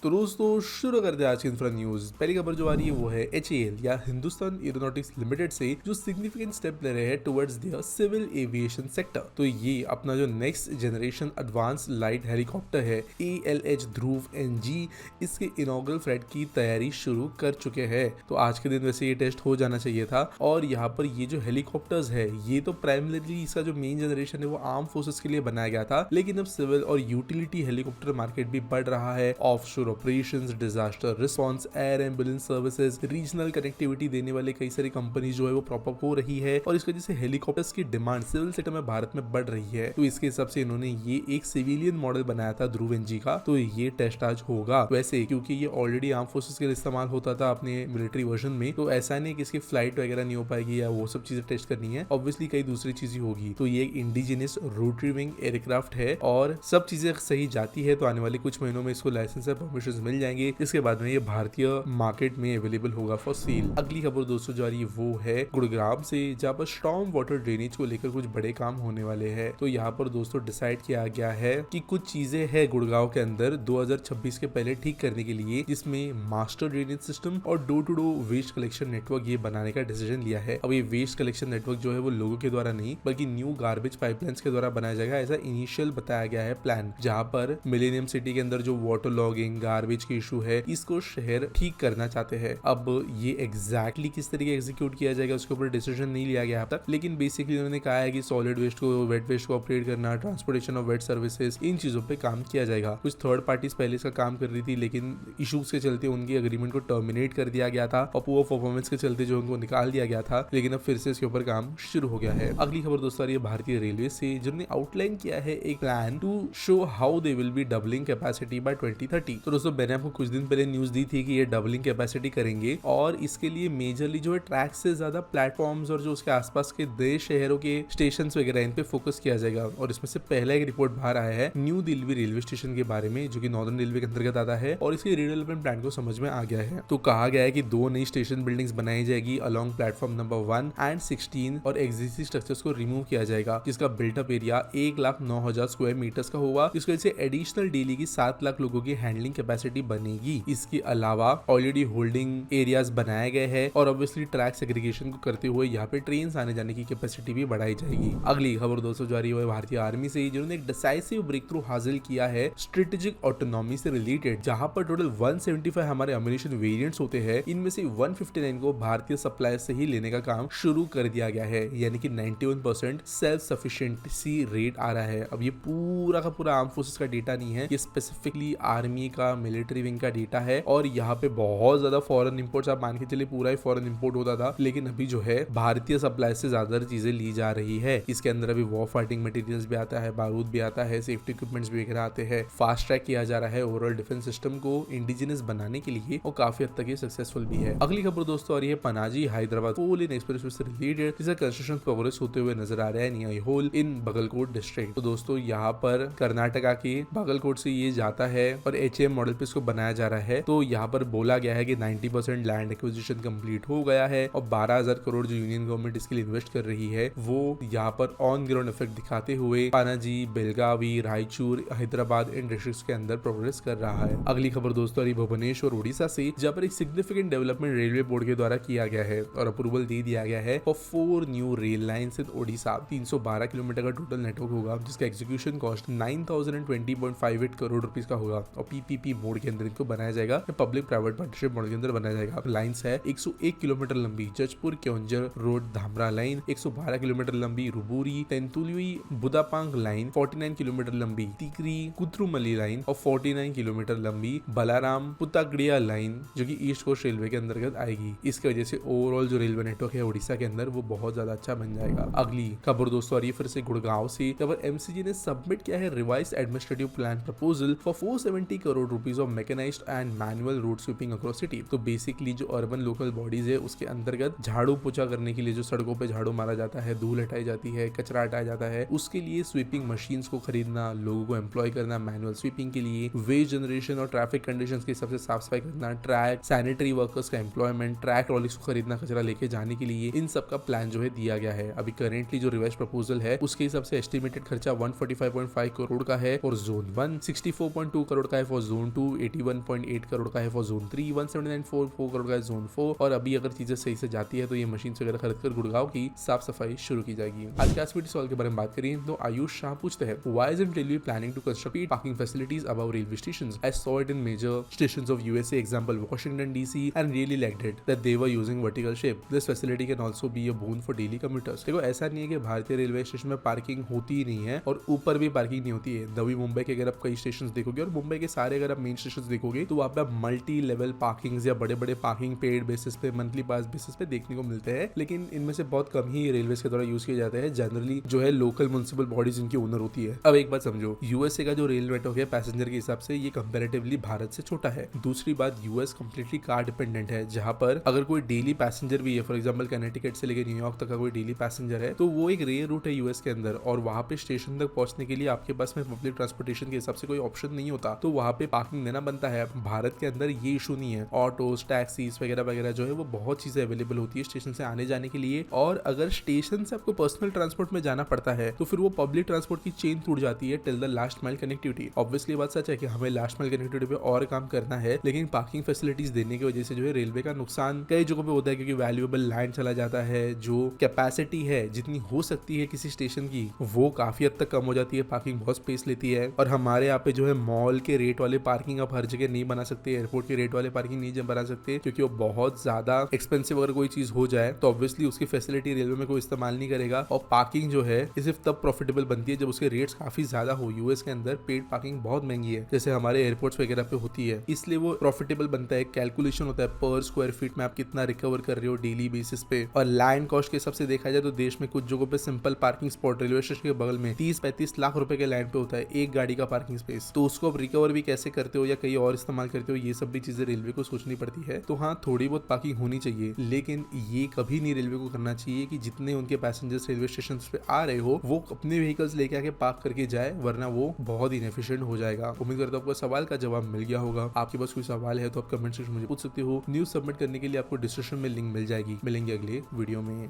तो दोस्तों शुरू करते हैं आज की इंफ्रा न्यूज। पहली खबर जो आ रही है वो है HAL या हिंदुस्तान एरोनॉटिक्स लिमिटेड से जो सिग्निफिकेंट स्टेप ले रहे हैं towards their civil aviation sector. तो ये अपना जो next generation advance light helicopter है ALH ध्रुव NG, इसके इनॉग्रल फ्लाइट की तैयारी शुरू कर चुके हैं। तो आज के दिन वैसे ये टेस्ट हो जाना चाहिए था। और यहाँ पर ये जो हेलीकॉप्टर्स है ये तो प्राइमरीली इसका जो मेन जनरेशन है वो आर्म फोर्सेस के लिए बनाया गया था, लेकिन अब सिविल और यूटिलिटी हेलीकॉप्टर मार्केट भी बढ़ रहा है। Offshore operations, disaster response, air ambulance services, regional connectivity देने वाले कई सारी कंपनी जो है वो प्रॉप अप हो रही है और इसकी वजह से हेलीकॉप्टर्स की डिमांड सिविल सेक्टर में भारत में बढ़ रही है। तो इसके हिसाब से इन्होंने ये एक सिविलियन मॉडल बनाया था ध्रुव NG का। तो ये टेस्ट आज होगा। वैसे क्योंकि ये ऑलरेडी आर्म फोर्सेस के लिए इस्तेमाल होता था अपने मिलिट्री वर्जन में, तो ऐसा नहीं कि इसकी फ्लाइट वगैरह नहीं हो पाएगी या वो सब चीजें टेस्ट करनी है। ऑब्वियसली कई दूसरी चीजें होगी। तो ये एक इंडिजिनियस रोटरी विंग एयरक्राफ्ट है और सब चीजें सही जाती है तो आने वाले कुछ महीनों में इसको लाइसेंस और परमिशन मिल जाएंगे। इसके बाद में ये भारतीय मार्केट में अवेलेबल होगा फॉर सेल। अगली खबर दोस्तों जो आ रही है वो है गुड़गांव से, जहाँ पर स्टॉर्म वाटर ड्रेनेज को लेकर कुछ बड़े काम होने वाले हैं। तो यहाँ पर दोस्तों डिसाइड किया गया है कि कुछ चीजें हैं गुड़गांव के अंदर 2026 के पहले ठीक करने के लिए, जिसमें मास्टर ड्रेनेज सिस्टम और door to door waste collection network ये बनाने का डिसीजन लिया है। अब ये वेस्ट कलेक्शन नेटवर्क जो है वो लोगों के द्वारा नहीं बल्कि न्यू गार्बेज पाइपलाइंस के द्वारा बनाया जाएगा। ऐसा इनिशियल बताया गया है प्लान, जहाँ पर मिलेनियम सिटी के अंदर जो वाटर लॉगिंग गार्बेज की इशू है इसको शहर ठीक करना चाहते हैं। अब ये एग्जैक्टली किस तरीके एग्जीक्यूट किया जाएगा उसके ऊपर डिसीजन नहीं लिया गया अब तक, लेकिन बेसिकली उन्होंने कहा है कि सॉलिड वेस्ट को वेट वेस्ट को अपग्रेड करना, ट्रांसपोर्टेशन ऑफ वेट सर्विसेज, इन चीजों पे काम किया जाएगा। कुछ थर्ड पार्टीज पहले इसका काम कर रही थी, लेकिन इशूज के चलते उनकी एग्रीमेंट को टर्मिनेट कर दिया गया था और पुअर परफॉर्मेंस के चलते जो उनको निकाल दिया गया था, लेकिन अब फिर से इसके ऊपर काम शुरू हो गया है। अगली खबर दोस्तों ये भारतीय रेलवे से, जिन्होंने आउटलाइन किया है एक plan to show how they will be doubling capacity by 2030। तो दोस्तों मैंने आपको कुछ दिन पहले न्यूज दी थी कि ये डबलिंग कैपेसिटी करेंगे और इसके लिए मेजरली जो है ट्रैक से ज्यादा प्लेटफॉर्म्स और जो उसके आसपास के देश शहरों के स्टेशन वगैरह इन पे फोकस किया जाएगा। और इसमें से पहला एक रिपोर्ट बाहर आया है न्यू दिल्ली रेलवे स्टेशन के बारे में, जो कि नॉर्दर्न रेलवे के अंतर्गत आता है और इसके रीडेवलपमेंट प्लान को समझ में आ गया है। तो कहा गया है कि 2 नई स्टेशन बिल्डिंग्स बनाई जाएगी अलॉन्ग प्लेटफॉर्म नंबर 1 एंड 16 और एग्जिस्टिंग स्ट्रक्चर्स को रिमूव किया जाएगा, जिसका बिल्टअप एरिया 1,09,000 स्क्वायर मीटर्स का होगा। इसकी वजह से एडिशनल डेली की 7 लाख लोगों की हैंडलिंग कैपेसिटी बनेगी। इसके अलावा ऑलरेडी होल्डिंग एरियाज बनाए गए हैं और ऑब्वियसली ट्रैक सेग्रीगेशन को करते हुए यहाँ पे ट्रेन आने जाने की कैपेसिटी भी बढ़ाई जाएगी। अगली खबर दोस्तों जो आ रही है भारतीय आर्मी से, जिन्होंने एक डिसाइसिव ब्रेक थ्रू हासिल किया है स्ट्रेटेजिक ऑटोनॉमी से रिलेटेड, जहां पर टोटल 175 हमारे अम्युनिशन वेरिएंट्स होते हैं। इनमें से 159 को भारतीय सप्लाई से ही लेने का काम शुरू कर दिया गया है, यानी कि 91% सेल्फ सफिशिएंसी रेट आ रहा है। अब ये पूरा का पूरा आर्म फोर्सेस का डेटा नहीं है, ये स्पेसिफिकली आर्मी का मिलिट्री विंग का डेटा है। और यहाँ पे बहुत ज्यादा फॉरेन इंपोर्ट्स, आप मान के चलिए पूरा ही फॉरेन इंपोर्ट होता था, लेकिन अभी जो है भारतीय सप्लाई से ज्यादा चीजें ली जा रही है। इसके अंदर अभी वॉर फाइटिंग मटेरियल्स भी आता है, बारूद भी आता है, सेफ्टी इक्विपमेंट्स भी वगैरह आते हैं। फास्ट ट्रैक किया जा रहा है ओवरऑल डिफेंस सिस्टम को इंडिजिनियस बनाने के लिए और काफी हद तक ये सक्सेसफुल भी है। अगली खबर दोस्तों आ रही है पनाजी हैदराबाद 4 लेन एक्सप्रेसवे से रिलेटेड, जिसका कंस्ट्रक्शन प्रोग्रेस होते हुए नजर आ रहा है नियर होल इन बगलकोट डिस्ट्रिक्ट। तो दोस्तों यहाँ पर कर्नाटका के बागलकोट से ये जाता है और HAM मॉडल पे इसको बनाया जा रहा है। तो यहाँ पर बोला गया है कि 90% लैंड एक्विजिशन कंप्लीट हो गया है और 12,000 करोड़ जो यूनियन गवर्नमेंट इसके लिए इन्वेस्ट कर रही है वो यहाँ पर ऑन ग्राउंड इफेक्ट दिखाते हुए पनाजी, बेलगावी, रायचूर, हैदराबाद इन डिस्ट्रिक्ट्स के अंदर प्रोग्रेस कर रहा है। अगली खबर दोस्तों भुवनेश्वर उड़ीसा से, जहाँ पर एक सिग्निफिकेंट डेवलपमेंट रेलवे बोर्ड के द्वारा किया गया है और अप्रूवल दे दिया गया है for 4 new rail lines in Odisha. 312 kilometre का टोटल नेटवर्क होगा, जिसका एग्जीक्यूशन कॉस्ट 9,020.58 करोड़ रुपीस का होगा और PPP मोड के अंदर इनको बनाया जाएगा, पब्लिक प्राइवेट पार्टनरशिप मॉडल के अंदर बनाया जाएगा। लाइन्स है 101 किलोमीटर लंबी Jajpur Keonjhar road Dhamra line, 112 kilometre लंबी रुबूरी तेंतुलुई बुदापांग लाइन, 49 किलोमीटर लंबी तिकरी कुत्रुमली लाइन और 49 किलोमीटर लंबी बलाराम पुतागड़िया लाइन, जो कि ईस्ट कोस्ट रेलवे के अंतर्गत आएगी। इसकी वजह से ओवरऑल जो रेलवे नेटवर्क है उड़ीसा के अंदर वो बहुत ज्यादा अच्छा बन जाएगा। अगली खबर दोस्तों आ रही है फिर से गुड़गांव से, जब MCG ने सबमिट किया है revise administrative plan proposal for 470 crore rupees of mechanised and manual road sweeping across city. तो बेसिकली जो अर्बन लोकल बॉडीज है उसके अंतर्गत झाड़ू पोछा करने के लिए, जो सड़कों पे झाड़ू मारा जाता है, धूल हटाई जाती है, कचरा हटाया जाता है, उसके लिए स्वीपिंग मशीन्स को खरीदना, लोगों को एम्प्लॉय करना मैनुअल स्वीपिंग के लिए, वेस्ट जनरेशन और ट्रैफिक कंडीशंस के हिसाब से साफ सफाई करना, ट्रैक सैनिटरी वर्कर्स का एम्प्लॉयमेंट, ट्रैक ट्रॉलीज को खरीदना कचरा लेके जाने के लिए, इन सब का प्लान जो है दिया गया है। अभी करेंटली जो रिवाइज प्रपोजल है उसके हिसाब से एस्टिमेटेड खर्चा 145.5 करोड़ का है और जोन 1 64.2 करोड़ का है, फॉर जोन 2 81.8 करोड़ का है फॉर जोन 3, 179.44 करोड़ का है जोन 4। और अभी अगर चीजें सही से जाती है तो ये मशीन वगैरह खरीद कर गुड़गांव की साफ सफाई शुरू की जाएगी। आज के स्पीड सॉल्व के बारे में बात करें तो आयुष शाह पूछते हैं, why isn't railway planning to construct parking facilities above railway stations? I saw it in major stations of USA, example Washington DC, and really liked it that they were using vertical shape. This facility can also be a boon for daily commuters. देखो ऐसा नहीं है कि भारतीय railway station में parking होती ही नहीं है और ऊपर भी पार्किंग नहीं होती है। नवी मुंबई के अगर आप कई स्टेशन देखोगे और मुंबई के सारे अगर आप मेन स्टेशन देखोगे तो वहाँ पे मल्टी लेवल पार्किंग या बड़े बड़े पार्किंग पेड बेसिस पे, मंथली पास बेसिस पे देखने को मिलते हैं, लेकिन इनमें से बहुत कम ही रेलवे के द्वारा यूज किए जाते हैं। जनरली जो है लोकल म्युनिसिपल बॉडीज इनकी ओनर होती है। अब एक बात समझो, यूएसए का जो रेल नेटवर्क है पैसेंजर के हिसाब से ये कंपेरेटिवली भारत से छोटा है। दूसरी बात, यूएस कंप्लीटली कार डिपेंडेंट है, जहां पर अगर कोई डेली पैसेंजर भी है, फॉर एग्जांपल कनेक्टिकट से लेकर न्यूयॉर्क तक का कोई डेली पैसेंजर है, तो वो एक रेयर रूट है यूएस के अंदर और वहां पे स्टेशन तक पहुंचने के लिए आपके पास में पब्लिक ट्रांसपोर्टेशन के हिसाब से कोई ऑप्शन नहीं होता, तो वहां पे पार्किंग देना बनता है। भारत के अंदर ये इशू नहीं है। ऑटोज, टैक्सीज वगैरह वगैरह जो है वो बहुत चीजें अवेलेबल होती है स्टेशन से आने जाने के लिए। और अगर स्टेशन से आपको पर्सनल ट्रांसपोर्ट में जाना पड़ता है तो फिर वो पब्लिक ट्रांसपोर्ट की चेन टूट जाती है till the last mile connectivity. Obviously बात सच है कि हमें लास्ट माइल कनेक्टिविटी पे और काम करना है, लेकिन पार्किंग फैसिलिटीज देने की वजह से जो है रेलवे का नुकसान कई जगहों पे होता है, क्योंकि वैल्यूएबल लैंड चला जाता है। जो कैपेसिटी है जितनी हो सकती है किसी स्टेशन की वो काफी हद तक कम हो जाती है, पार्किंग बहुत स्पेस लेती है। और हमारे यहाँ पे जो है मॉल के रेट वाले पार्किंग आप हर जगह नहीं बना सकते, एयरपोर्ट के रेट वाले पार्किंग नहीं बना सकते, क्योंकि वो बहुत ज्यादा एक्सपेंसिव अगर कोई चीज हो जाए तो ऑब्वियसली उसकी फैसिलिटी रेलवे में कोई इस्तेमाल नहीं करेगा। और पार्किंग जो है सिर्फ तब प्रॉफिटेबल बनती है जब उसके रेट्स काफी ज्यादा हो। यूएस के अंदर पेड पार्किंग बहुत महंगी है, जैसे हमारे एयरपोर्ट्स वगैरह पे होती है, इसलिए वो प्रॉफिटेबल बनता है। कैलकुलेशन होता है पर स्क्वायर फीट में आप कितना रिकवर कर रहे हो डेली बेसिस पे। और लैंड कॉस्ट के हिसाब से देखा जाए तो देश में कुछ जगहों पे simple parking spot railway station के बगल में 30-35 लाख रुपए के लैंड पे होता है एक गाड़ी का पार्किंग स्पेस। तो उसको आप रिकवर भी कैसे करते हो या कहीं और इस्तेमाल करते हो, ये सब भी चीजें रेलवे को सोचनी पड़ती है। तो हाँ, थोड़ी बहुत पार्किंग होनी चाहिए, लेकिन ये कभी नहीं रेलवे को करना चाहिए कि जितने उनके पैसेंजर्स रेलवे स्टेशन पे आ रहे हो वो अपने व्हीकल्स लेके आके पार्क करके जाए, वरना वो बहुत इनएफिशिएंट हो जाएगा। उम्मीद करता हूं आपको सवाल का जवाब मिल गया होगा। आपके पास कोई सवाल है तो आप कमेंट सेक्शन में मुझे पूछ सकते हो। न्यूज सबमिट करने के लिए आपको डिस्क्रिप्शन में लिंक मिल जाएगी। मिलेंगे अगले वीडियो में।